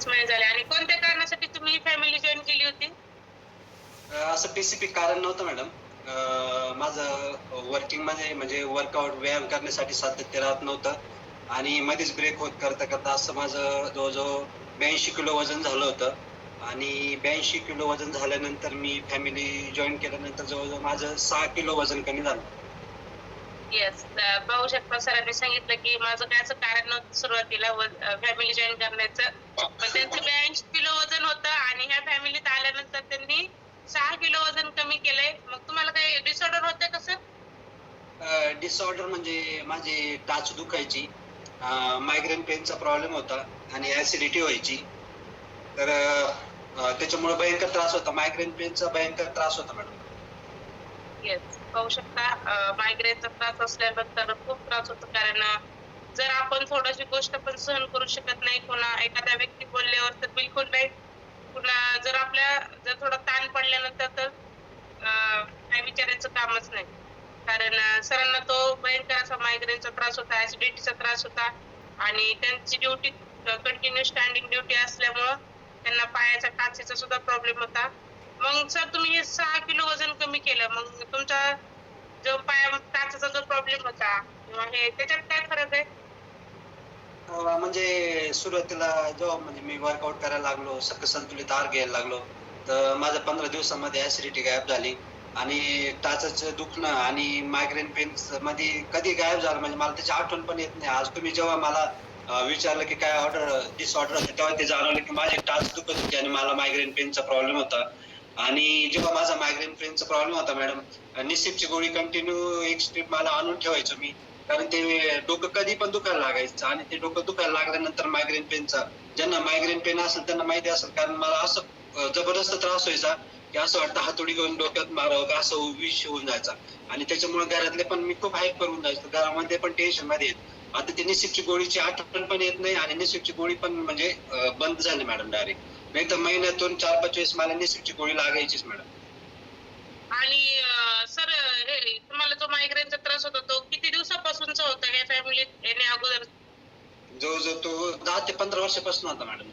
5 महिने झाले. आणि कोणत्या कारणासाठी तुम्ही फॅमिली जॉइन केली होती? असं स्पेसिफिक कारण नव्हतं मॅडम. माझं वर्किंगमध्ये म्हणजे वर्कआउट व्यायाम करण्यासाठी सातत्य राहत नव्हतं आणि मध्येच ब्रेक होत करता-करता असं माझं जवळ-जवळ 82 किलो वजन झालं होतं आणि 82 किलो वजन झाल्यानंतर मी फॅमिली जॉइन केल्यानंतर जवळ-जवळ माझं 6 किलो वजन कमी झालं. येस. पाहू शकता सरांनी सांगितलं, की माझं काय असं कारण नव्हतं सुरुवातीला फॅमिली जॉइन करण्याचं. पण त्यांचं 82 किलो वजन होतं आणि ह्या फॅमिलीत आल्यानंतर त्यांनी 6 किलो वजन कमी केलंय. मग तुम्हाला काही डिसऑर्डर होतं का सर? डिसऑर्डर म्हणजे माझी टाच दुखायची, मायग्रेन पेनचा प्रॉब्लेम होता आणि ॲसिडिटी व्हायची. तर त्याच्यामुळे भयंकर त्रास होता. मायग्रेन पेनचा भयंकर त्रास होता मॅडम. येस. पाहू शकता मायग्रेनचा त्रास असल्यानंतर खूप त्रास होतो. कारण जर आपण थोडीशी गोष्ट पण सहन करू शकत नाही, एखाद्या व्यक्ती बोलल्यावर तर बिलकुल नाही. पुन्हा जर थोडा ताण पडल्यानंतर तर काही विचारायचं कामच नाही. कारण सरांना तो भयंकर असा मायग्रेनचा त्रास होता, ॲसिडिटीचा त्रास होता आणि त्यांची ड्युटी कंटिन्यू स्टँडिंग ड्युटी असल्यामुळं त्यांना पायाच्या टाचेचा सुद्धा प्रॉब्लेम होता. मग सर तुम्ही हे 6 किलो वजन कमी केलं. मग तुमचा जो टाचेचा जो प्रॉब्लेम होता किंवा हे त्याच्यात काय फरक आहे? म्हणजे सुरुवातीला जेव्हा म्हणजे मी वर्कआउट करायला लागलो, संतुलित आहार घ्यायला लागलो, तर माझं 15 दिवसामध्ये ॲसिडिटी गायब झाली आणि टाचंचं दुखणं आणि मायग्रेन पेन्समध्ये कधी गायब झालं म्हणजे मला त्याची आठवण पण येत नाही. आज तुम्ही जेव्हा मला विचारलं की काय डिसऑर्डर होते, तेव्हा ते जाणवलं की माझी टाच दुखत होती आणि मला मायग्रेन पेनचा प्रॉब्लेम होता. आणि जेव्हा माझा मायग्रेन पेनचा प्रॉब्लेम होता मॅडम, निसिपची गोळी कंटिन्यू एक स्ट्रिप मला आणून ठेवायचो मी. कारण ते डोकं कधी पण दुखायला लागायचं आणि ते डोकं दुखायला लागल्यानंतर मायग्रेन पेनचा ज्यांना मायग्रेन पेन असेल त्यांना माहिती असेल, कारण मला असं जबरदस्त त्रास व्हायचा की असं वाटतं हातोडी घेऊन डोक्यात मारावं का, असं विष होऊन जायचा. आणि त्याच्यामुळे घरातले पण मी खूप हायपर करून जायचो. घरामध्ये पण टेन्शन मध्ये येत. आता ती निसिपची गोळीची आठवण पण येत नाही आणि निसिपची गोळी पण म्हणजे बंद झाली मॅडम डायरेक्ट. नाही तर महिन्यातून 4-5 वेळेस मला निसिपची गोळी लागायचीच मॅडम. आणि सर हे तुम्हाला जो मायग्रेनचा त्रास होता तो किती दिवसापासूनचा होता हे फॅमिलीत येण्या अगोदर? जवळ-जवळ तो 10 ते 15 वर्षापासून होता मॅडम.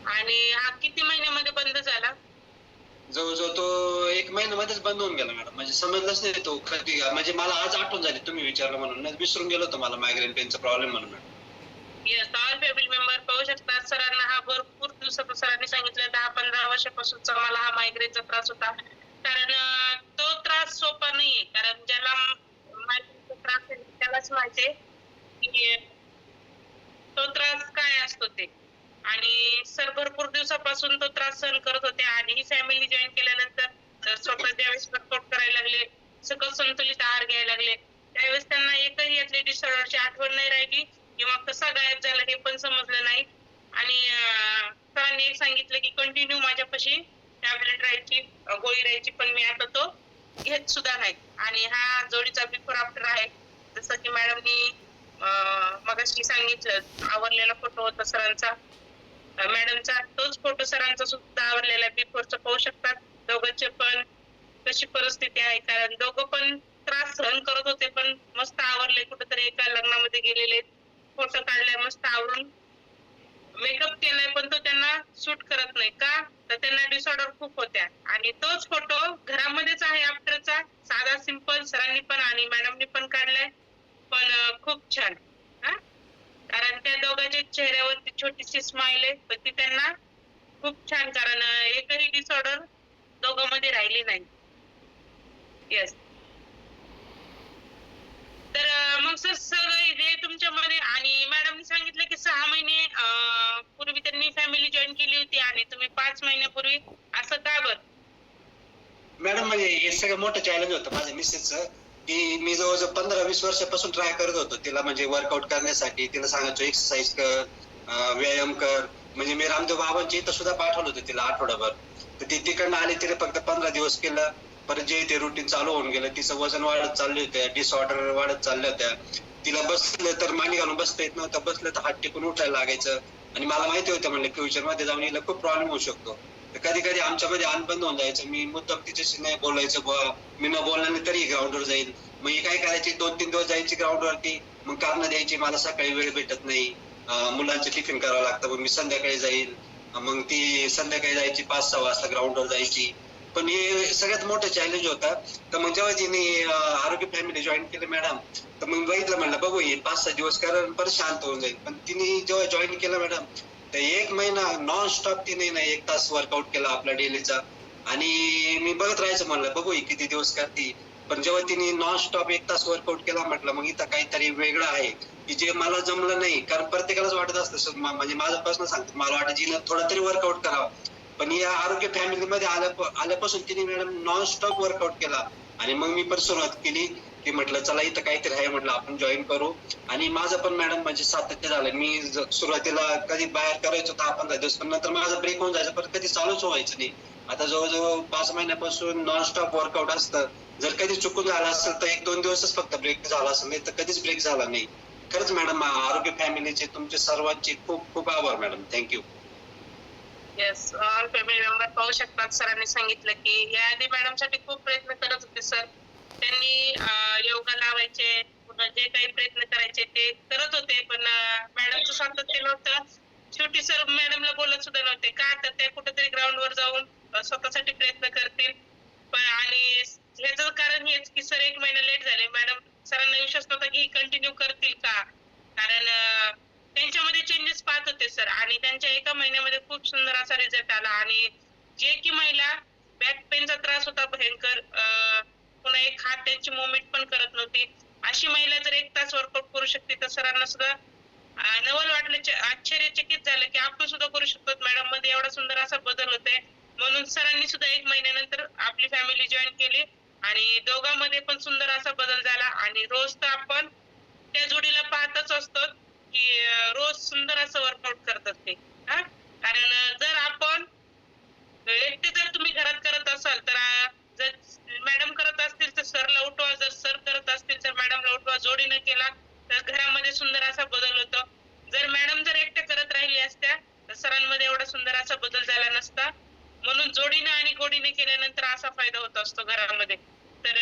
आणि हा किती महिन्यामध्ये बंद झाला? जवळ-जवळ तो 1 महिन्यामध्येच बंद होऊन गेला मॅडम. म्हणजे समजलंच नाही तो कधी म्हणजे मला आज आठवण झाली तुम्ही विचारलं म्हणून. नाहीतर विसरून गेलो होतो मला मायग्रेन पेनचा प्रॉब्लेम म्हणून madam. Yes, all family member पाहू शकतात. सरांना हा भरपूर दिवसापासून सरांनी सांगितलं 10-15 वर्षापासूनचा मला हा मायग्रेनचा त्रास होता. कारण तो त्रास सोपा नाहीये. कारण ज्याला मायग्रेनचा त्रास आहे त्यालाच माहिती की तो त्रास काय असतो ते. आणि सर भरपूर दिवसापासून तो त्रास सहन करत होते आणि ही फॅमिली जॉइन केल्यानंतर स्वतः ज्यावेळेस वर्कआउट करायला लागले, सगळं संतुलित आहार घ्यायला लागले, त्यावेळेस त्यांना एकही यातली डिसऑर्डरची आठवण नाही राहिली किंवा कसा गायब झाला हे पण समजलं नाही. आणि सरांनी एक सांगितलं की कंटिन्यू माझ्यापाशी टॅबलेट राहायची, गोळी राहायची, पण मी आता तो घेत सुद्धा नाही. आणि हा जोडीचा बिफोर आफ्टर आहे. जसं की मॅडमनी मगाशी सांगितलं आवरलेला फोटो होता सरांचा, मॅडमचा तोच फोटो सरांचा सुद्धा आवरलेला बिफोरचा पाहू शकतात. दोघांचे पण कशी परिस्थिती आहे, कारण दोघं पण त्रास सहन करत होते पण मस्त आवरले, कुठेतरी एका लग्नामध्ये गेलेले, फोटो काढलाय मस्त आवरून, मेकअप केलाय पण तो त्यांना सूट करत नाही. का? तर त्यांना डिसऑर्डर खूप होत्या. आणि तोच फोटो घरामध्येच आहे आफ्टरचा, साधा सिंपल सरांनी पण आणि मॅडमनी पण काढलाय. पण खूप छान. हां. कारण त्या दोघांच्या चेहऱ्यावरती छोटीशी स्माईल आहे, पण ती त्यांना खूप छान, कारण एकही डिसऑर्डर दोघांमध्ये राहिली नाही. येस. तर मग सर सगळे जे तुमच्यामध्ये आणि मॅडमनी सांगितलं की 6 महिने पूर्वी त्यांनी फॅमिली जॉइन केली होती आणि तुम्ही 5 महिन्यापूर्वी, असं का बरं? मॅडम म्हणजे हे सगळं मोठं चॅलेंज होतं माझ्या मिसेसचं, की मी जवळ-जवळ 15-20 वर्षापासून ट्राय करत होतो तिला म्हणजे वर्कआउट करण्यासाठी. तिला सांगायचो एक्सरसाइज कर, व्यायाम कर. म्हणजे मी रामदेव बाबांच्या इथं सुद्धा पाठवलं होतं तिला आठवडाभर. तर ती तिकडनं आली, तिने फक्त 15 दिवस केलं. परत जे ते रुटीन चालू होऊन गेलं. तिचं वजन वाढत चालले होते, डिसऑर्डर वाढत चालल्या होत्या. तिला बसलं तर मांडी घालून बसता येत नव्हतं, बसलं तर हात टेकून उठायला लागायचं. आणि मला माहिती होतं म्हणलं फ्युचरमध्ये जाऊन हिला खूप प्रॉब्लेम होऊ शकतो. तर कधी-कधी आमच्यामध्ये अनबन होऊन जायचं. मी मुद्दाम तिच्याशी नाही बोलायचं बुवा, मी न बोलल्याने तरी ग्राउंडवर जाईल. मग ही काय करायची 2-3 दिवस जायची ग्राउंडवरती, मग कारणं द्यायची मला सकाळी वेळ भेटत नाही. मुलांचे टिफिन करावं लागतं, मग मी संध्याकाळी जाईल, मग ती संध्याकाळी जायची 5-6 वाजता ग्राउंडवर जायची. पण हे सगळ्यात मोठं चॅलेंज होता. तर मग जेव्हा तिने आरोग्य फॅमिली जॉईन केलं मॅडम, तर मग बघितलं म्हणलं बघू हे 5-6 दिवस कारण परत शांत होऊन जाईल. पण तिने जेव्हा जॉईन केलं मॅडम, तर 1 महिना नॉन स्टॉप तिने ना 1 तास वर्कआउट केला आपला डेलीचा. आणि मी बघत राहायचं म्हणलं बघू ही किती दिवस करते. पण जेव्हा तिने नॉन स्टॉप 1 तास वर्कआउट केला म्हटलं मग इथं काहीतरी वेगळं आहे, की जे मला जमलं नाही. कारण प्रत्येकालाच वाटत असतं म्हणजे माझं पर्सनल सांगतो, मला वाटतं हिनं थोडा तरी वर्कआउट करावा. पण या आरोग्य फॅमिलीमध्ये आल्यापासून तिने मॅडम नॉन स्टॉप वर्कआउट केला. आणि मग मी पण सुरुवात केली, की म्हटलं चला इथं काहीतरी आहे म्हटलं आपण जॉईन करू. आणि माझं पण मॅडम म्हणजे सातत्य झालं. मी सुरुवातीला कधी बाहेर करायचो 10-15 दिवस, पण नंतर माझा ब्रेक होऊन जायचा, परत कधी चालूच व्हायचं नाही. आता जवळजवळ 5 महिन्यापासून नॉन स्टॉप वर्कआउट असतं. जर कधी चुकून झालं असेल तर 1-2 दिवसच फक्त ब्रेक झाला असेल, नाही तर कधीच ब्रेक झाला नाही. खरंच मॅडम आरोग्य फॅमिलीचे तुमचे सर्वांचे खूप खूप आभार madam. Thank you. Yes, all family member पाहू शकतात. सरांनी सांगितलं की याआधी मॅडमसाठी खूप प्रयत्न करत होते सर. त्यांनी योगा लावायचे, पुन्हा जे काही प्रयत्न करायचे ते करत होते, पण मॅडमचं सातत्य नव्हतं. शेवटी सर मॅडमला बोलत सुद्धा नव्हते का, तर ते कुठेतरी ग्राउंडवर जाऊन स्वतःसाठी प्रयत्न करतील. पण आणि ह्याचं कारण हेच की सर 1 महिना लेट झाले. मॅडम सरांना विश्वास नव्हता की कंटिन्यू करतील का, कारण त्यांच्यामध्ये चेंजेस पाहत होते सर. आणि त्यांच्या 1 महिन्यामध्ये खूप सुंदर असा रिझल्ट आला. आणि जे की महिला बॅक पेनचा त्रास होता भयंकर, पुन्हा एक हात त्यांची मुवमेंट पण करत नव्हती, अशी महिला जर 1 तास वर्कआउट करू शकते, तर सरांना सुद्धा नवल वाटलं, आश्चर्यचकित झालं की आपण सुद्धा करू शकतो. मॅडम मध्ये एवढा सुंदर असा बदल होतोय. म्हणून सरांनी सुद्धा 1 महिन्यानंतर आपली फॅमिली जॉईन केली आणि दोघांमध्ये पण सुंदर असा बदल झाला. आणि रोज तर आपण त्या जोडीला पाहतच असतो की रोज सुंदर असं वर्कआउट करतात ते. कारण जर आपण एकटे जर तुम्ही घरात करत असाल तर जर मॅडम करत असतील तर सरला उठवा, जर सर करत असतील तर मॅडमला उठवा. जोडीनं केला तर घरामध्ये सुंदर असा बदल होतो. जर मॅडम जर एकट्या करत राहिल्या असत्या तर सरांमध्ये एवढा सुंदर असा बदल झाला नसता. म्हणून जोडीनं आणि गोडीने केल्यानंतर असा फायदा होत असतो घरामध्ये. तर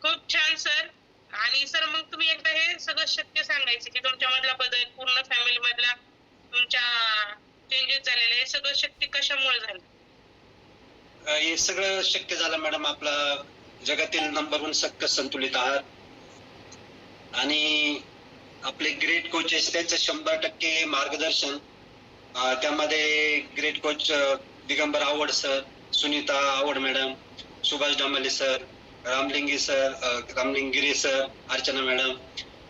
खूप छान सर. आणि सर मग तुम्ही एकदा हे सगळं शक्य सांगायचे की तुमच्यामधला बदल, पूर्ण फॅमिली मधला तुमच्या चेंजेस झालेले, हे सगळं शक्य कशामुळे झालं? हे सगळं शक्य झालं मॅडम आपला जगातील नंबर 1 सक्क संतुलित आहार आणि आपले ग्रेट कोचेस त्यांचं 100% मार्गदर्शन. त्यामध्ये ग्रेट कोच दिगंबर आवड sir, Sunita Awad madam, Subhash Damale sir, Ramlingire sir, Archana madam,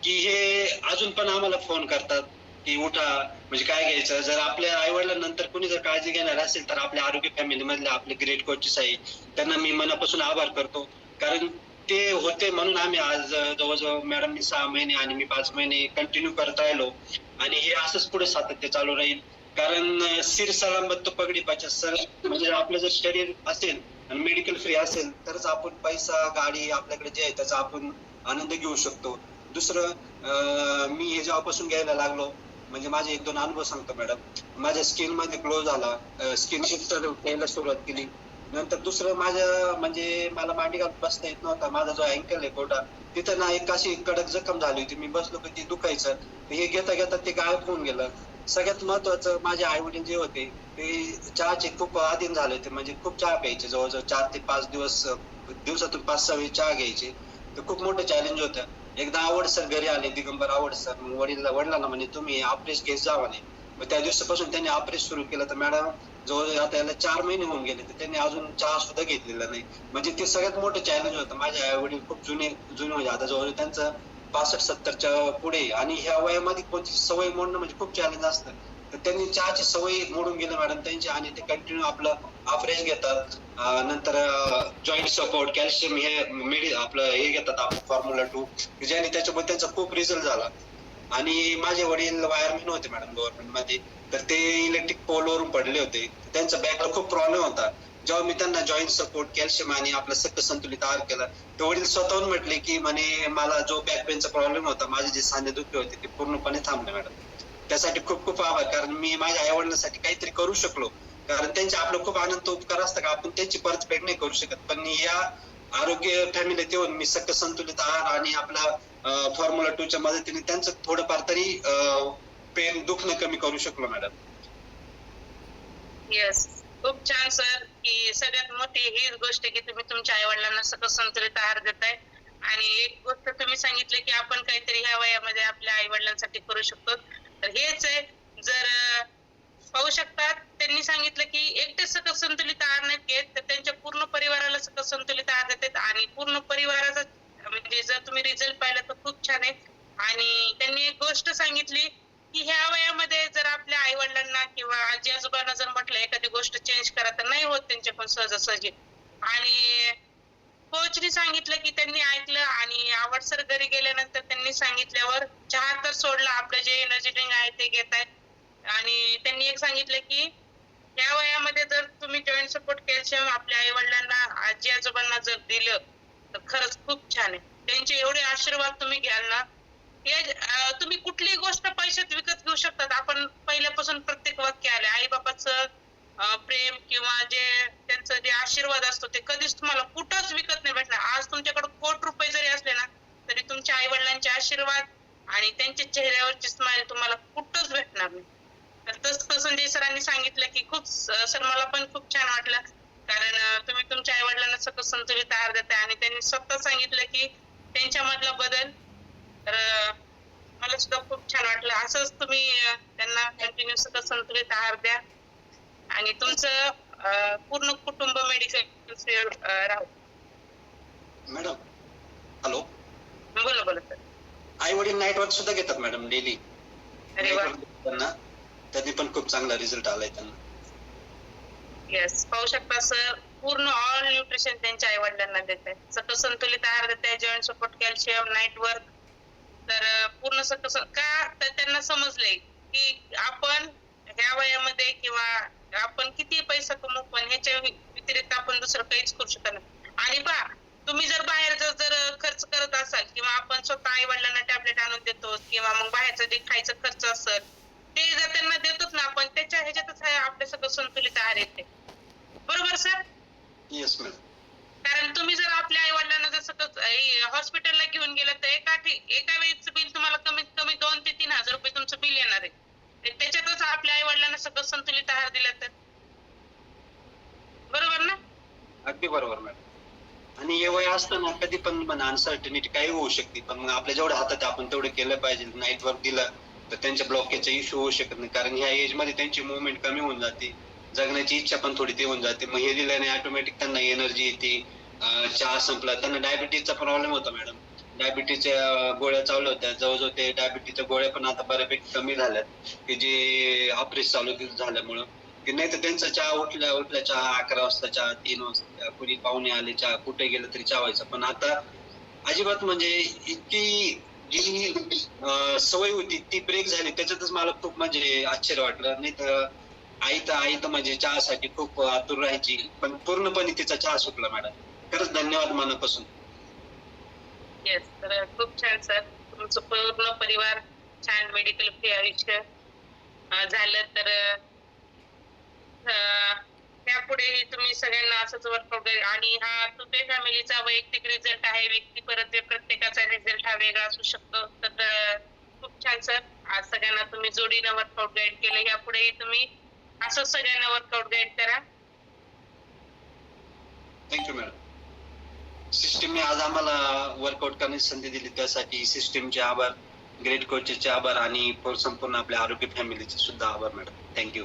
की हे अजून पण आम्हाला फोन करतात की उठा, म्हणजे काय घ्यायचं. जर आपल्या आईवडिलांनंतर कोणी जर काळजी घेणार असेल तर आपल्या आरोग्य फॅमिलीमधले आपले ग्रेट कोचेस आहे, त्यांना मी मनापासून आभार करतो. कारण ते होते म्हणून आम्ही आज जवळजवळ मॅडमनी 6 महिने आणि मी 5 महिने कंटिन्यू करत राहिलो. आणि हे असंच पुढे सातत्य चालू राहील. कारण सिर सलामत तो पगडी पाचा सर. म्हणजे आपलं जर शरीर असेल आणि मेडिकल फ्री असेल तरच आपण पैसा, गाडी आपल्याकडे जे आहे त्याचा आपण आनंद घेऊ शकतो. दुसरं मी हे जेव्हापासून घ्यायला लागलो, म्हणजे माझे 1-2 अनुभव सांगतो मॅडम. माझ्या स्किन मध्ये ग्लो झाला, स्किन शिफ्टर घ्यायला सुरुवात केली. नंतर दुसरं माझं म्हणजे मला मांडी घालून बसता येत नव्हता. माझा जो अँकल आहे गोटा, तिथं ना एक अशी कडक जखम झाली होती. मी बसलो की ते दुखायचं. हे घेता घेता ते गायब होऊन गेलं. सगळ्यात महत्वाचं, माझे आई वडील जे होते ते चहाचे खूप अधीन झाले होते. म्हणजे खूप चहा प्यायचे, जवळजवळ 4 ते 5 दिवसातून 5-6 वेळी चहा घ्यायचे. तर खूप मोठं चॅलेंज होतं. एकदा आवड सर घरी आले, दिगंबर आवड सर. मग वडिलांना म्हणे तुम्ही अप्रेस घेत जा म्हणे. मग त्या दिवसापासून त्यांनी अप्रेस सुरू केलं. तर मॅडम जवळ आता याला 4 महिने होऊन गेले तर त्यांनी अजून चहा सुद्धा घेतलेला नाही. म्हणजे ते सगळ्यात मोठं चॅलेंज होतं. माझे आई वडील खूप जुने म्हणजे आता जवळ त्यांचं 65-70च्या पुढे, आणि ह्या वयामध्ये कोणती सवय मोडणं म्हणजे खूप चॅलेंज असतं. तर त्यांनी चहाची सवय मोडून गेलं मॅडम त्यांची, आणि ते कंटिन्यू आपलं अफ्रेश घेतात. नंतर जॉईंट सपोर्ट, कॅल्शियम हे आपलं हे घेतात आपण फॉर्म्युला 2, ज्याने त्याच्यामध्ये त्यांचा खूप रिझल्ट झाला. आणि माझे वडील वायरमॅन होते मॅडम गव्हर्नमेंट मध्ये. तर ते इलेक्ट्रिक पोलवरून पडले होते. त्यांचा बॅकला खूप प्रॉब्लेम होता. जेव्हा मी त्यांना जॉईंट सपोर्ट, कॅल्शियम आणि आपला सक्क संतुलित आहार केला, ते वडील स्वतःहून म्हटले की म्हणे मला जो बॅक पेनचा प्रॉब्लेम होता, माझे जे सांधेदुखी होते ते पूर्णपणे थांबले मॅडम. त्यासाठी खूप खूप आभार. कारण मी माझ्या आई वडिलांसाठी काहीतरी करू शकलो. कारण त्यांचे आपलं खूप अनंत उपकार असतं का आपण त्यांची परतफेड नाही करू शकत. पण या आरोग्य फॅमिलीत येऊन मी सक्क संतुलित आहार आणि आपला फॉर्म्युला 2च्या मदतीने त्यांचं थोडंफार तरी पेन दुखणं कमी करू शकलो मॅडम. येस, खूप छान सर, की सगळ्यात मोठी हीच गोष्ट आहे की तुम्ही तुमच्या आई वडिलांना सकस संतुलित आहार देताय. आणि एक गोष्ट तुम्ही सांगितली की आपण काहीतरी ह्या वयामध्ये आपल्या आई वडिलांसाठी करू शकतो. तर हेच आहे. जर पाहू शकतात, त्यांनी सांगितलं की एकटे सकस संतुलित आहार नाही घेत, तर त्यांच्या पूर्ण परिवाराला सकस संतुलित आहार देतात आणि पूर्ण परिवाराचा म्हणजे जर तुम्ही रिझल्ट पाहिला तर खूप छान आहे. आणि त्यांनी एक गोष्ट सांगितली की ह्या वयामध्ये जर आपल्या आई वडिलांना किंवा आजी आजोबांना जर म्हटलं एखादी गोष्ट चेंज करा तर नाही होत त्यांच्याकडून सहजासहजी. आणि कोचनी सांगितलं की त्यांनी ऐकलं आणि आवड सर घरी गेल्यानंतर त्यांनी सांगितल्यावर चहा तर सोडला, आपलं जे एनर्जी ड्रिंक आहे ते घेत आहेत. आणि त्यांनी एक सांगितलं की या वयामध्ये जर तुम्ही जॉईंट सपोर्ट कॅल्शियम आपल्या आई वडिलांना आजी आजोबांना जर दिलं तर खरंच खूप छान आहे. त्यांचे एवढे आशीर्वाद तुम्ही घ्याल ना, तुम्ही कुठलीही गोष्ट पैशात विकत घेऊ शकतात. आपण पहिल्यापासून प्रत्येक वाक्य आले आई बाबाचं प्रेम किंवा जे त्यांचं जे आशीर्वाद असतो ते कधीच तुम्हाला कुठंच विकत नाही भेटणार. आज तुमच्याकडे ₹1,00,00,000 जरी असले ना तरी तुमच्या आई वडिलांचे आशीर्वाद आणि त्यांच्या चेहऱ्यावरची स्माइल तुम्हाला कुठंच भेटणार नाही. तर तसं संजय सरांनी सांगितलं की खूप सर मला पण खूप छान वाटलं. कारण तुम्ही तुमच्या आई वडिलांना सकस संतुलित आहार देताय आणि त्यांनी स्वतः सांगितलं की त्यांच्यामधला बदल. तर मला सुद्धा खूप छान वाटलं. असंच तुम्ही त्यांना कंटिन्यू सकस संतुलित आहार द्या आणि तुमचं पूर्ण कुटुंब मेडिकल फील्ड राहू. मॅडम हॅलो, बोला बोला सर. आई वडील नाईट वॉक सुद्धा घेतात मॅडम डेली. अरे वा. त्यांना त्यांनी पण खूप चांगला रिझल्ट आलाय त्यांना. येस, पाहू शकता सर, पूर्ण ऑल न्यूट्रिशन त्यांच्या आई वडिलांना देत आहे. सकस संतुलित आहार देत आहे, joint support calcium, night work. तर पूर्ण सकस का तर त्यांना समजलंय की आपण ह्या वयामध्ये किंवा आपण किती पैसा कमवू पण ह्याच्या व्यतिरिक्त आपण दुसरं काहीच करू शकत नाही. आणि पहा, तुम्ही जर बाहेरचा जर खर्च करत असाल किंवा आपण स्वतः आई वडिलांना टॅबलेट आणून देतो किंवा मग बाहेरचा जे खायचा खर्च असेल ते जर त्यांना देतोच ना आपण, त्याच्या ह्याच्यातच आपल्या सगळं संतुलित आहार येते. बरोबर सर? Yes madam. कारण तुम्ही जर आपल्या आई वडिलांना जर हॉस्पिटलला घेऊन गेलं तर एका वेळेचं बिल तुम्हाला कमीत कमी 2,000 ते 3,000 रुपये तुमचं बिल येणार आहे. त्याच्यातच आपल्या आई वडिलांना सगळं संतुलित आहार दिला तर बरोबर ना? अगदी बरोबर मॅडम. आणि हे वय असताना कधी पण म्हणा अनसर्टनिटी काही होऊ शकते, पण मग आपल्या जेवढ्या हातात आहे आपण तेवढं केलं पाहिजे. नाईट वर्क दिलं तर त्यांच्या ब्लॉकेजचा इश्यू होऊ शकत नाही, कारण ह्या एज मध्ये त्यांची मुवमेंट कमी होऊन जाते, जगण्याची इच्छा पण थोडी ती होऊन जाते. मग हे दिल्याने ऑटोमॅटिक त्यांना एनर्जी येते. चहा संपला, त्यांना डायबिटीजचा प्रॉब्लेम होता मॅडम. डायबिटीजच्या गोळ्या चालू होत्या, जवळजवळ ते डायबिटीजच्या गोळ्या पण आता बऱ्यापैकी कमी झाल्यात, की जे ऑपरेशन चालू झाल्यामुळं. की नाही तर त्यांचा चहा उठल्या चहा 11 वाजता चहा, 3 वाजता कुणी पाहुणे आले चहा, कुठे गेलं तरी चहा व्हायचा. पण आता अजिबात म्हणजे इतकी जी सवय होती ती ब्रेक झाली. त्याच्यातच मला खूप म्हणजे आश्चर्य वाटलं. नाही तर आई तर म्हणजे चहासाठी खूप आतुर राहायची, पण पूर्णपणे तिचा चहा सुटला मॅडम. खरंच धन्यवाद मनापासून. येस, तर खूप छान सर. तुमचं पूर्ण परिवार छान मेडिकल फ्री आयुष्य झालं तर त्यापुढेही तुम्ही सगळ्यांना असंच वर्कआउट आणि हा तुपे फॅमिलीचा वैयक्तिक रिझल्ट आहे. व्यक्ती परत प्रत्येकाचा रिझल्ट हा वेगळा असू शकतो. तर खूप छान सर. आज सगळ्यांना तुम्ही जोडीनं वर्कआउट गाईड केलं. यापुढेही तुम्ही असंच सगळ्यांना वर्कआउट गाईड करा. Thank you madam. सिस्टीमने आज आम्हाला वर्कआउट करण्याची संधी दिली त्यासाठी सिस्टीमचे आभार, ग्रेट कोचेसचे आभार आणि संपूर्ण आपल्या आरोग्य फॅमिलीचे सुद्धा आभार मॅडम. थँक्यू.